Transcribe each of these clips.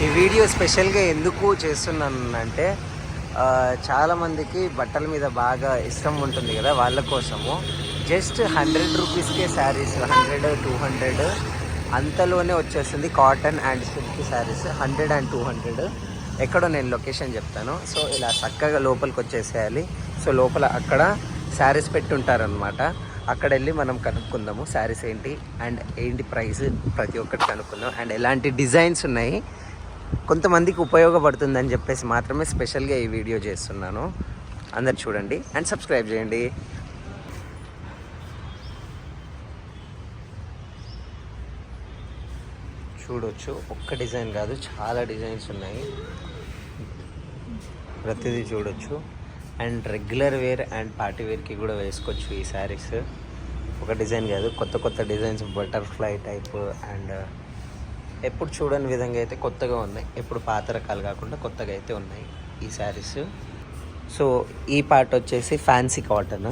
ఈ వీడియో స్పెషల్గా ఎందుకు చేస్తున్నాను అంటే చాలామందికి బట్టల మీద బాగా ఇష్టం ఉంటుంది కదా, వాళ్ళ కోసము జస్ట్ 100 రూపీస్కే శారీస్ 100 200 అంతలోనే వచ్చేస్తుంది. Cotton and silk saris 100 and 200. ఎక్కడో నేను లొకేషన్ చెప్తాను. సో ఇలా చక్కగా లోపలికి వచ్చేసేయాలి. సో లోపల అక్కడ శారీస్ పెట్టుంటారనమాట. అక్కడ వెళ్ళి మనం కనుక్కుందాము శారీస్ ఏంటి అండ్ ఏంటి ప్రైస్, ప్రతి ఒక్కటి కనుక్కుందాం. అండ్ ఎలాంటి డిజైన్స్ ఉన్నాయి, కొంతమందికి ఉపయోగపడుతుందని చెప్పేసి మాత్రమే స్పెషల్గా ఈ వీడియో చేస్తున్నాను. అందరు చూడండి అండ్ సబ్స్క్రైబ్ చేయండి. చూడొచ్చు, ఒక్క డిజైన్ కాదు చాలా డిజైన్స్ ఉన్నాయి, ప్రతిదీ చూడొచ్చు. And regular wear and party వేర్కి కూడా వేసుకోవచ్చు ఈ శారీస్. ఒక డిజైన్ కాదు, కొత్త కొత్త డిజైన్స్, బటర్ఫ్లై టైప్ అండ్ ఎప్పుడు చూడని విధంగా అయితే కొత్తగా ఉన్నాయి. ఎప్పుడు పాత రకాలు కాకుండా కొత్తగా అయితే ఉన్నాయి ఈ శారీస్. సో ఈ పార్ట్ వచ్చేసి ఫ్యాన్సీ కాటన్,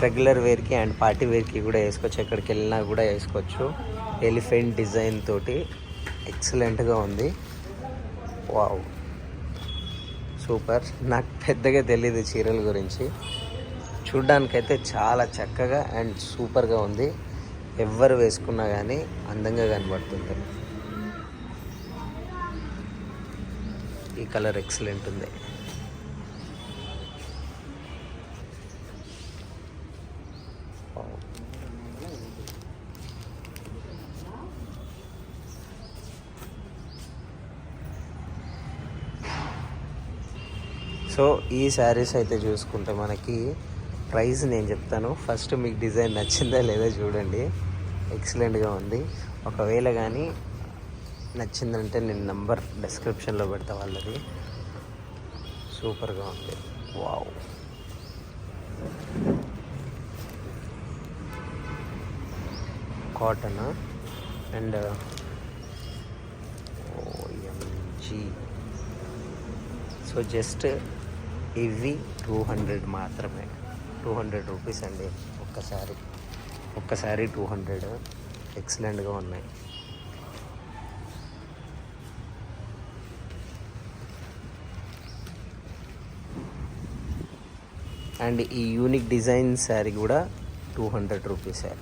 రెగ్యులర్ వేర్కి అండ్ పార్టీ వేర్కి కూడా వేసుకోవచ్చు, ఎక్కడికి వెళ్ళినా కూడా వేసుకోవచ్చు. ఎలిఫెంట్ డిజైన్ తోటి ఎక్సలెంట్గా ఉంది. Wow, super. నాకు పెద్దగా తెలియదు చీరల గురించి, చూడ్డానికైతే చాలా చక్కగా అండ్ సూపర్గా ఉంది. ఎవరు వేసుకున్నా కానీ అందంగా కనబడుతుంది. ఈ కలర్ ఎక్సలెంట్ ఉంది. సో ఈ శారీస్ అయితే చూసుకుంటే మనకి ప్రైస్ నేను చెప్తాను. ఫస్ట్ మీకు డిజైన్ నచ్చిందా లేదా చూడండి, ఎక్సలెంట్గా ఉంది. ఒకవేళ కానీ నచ్చిందంటే నేను నంబర్ డిస్క్రిప్షన్లో పెడతా వాళ్ళది. సూపర్గా ఉంది. Wow, cotton and OMG. So just ఇవి 200 మాత్రమే, 200 రూపీస్ అండి ఒక్కసారి 200. ఎక్సలెంట్గా ఉన్నాయి. అండ్ ఈ యూనిక్ డిజైన్ శారీ కూడా 200 రూపీసే.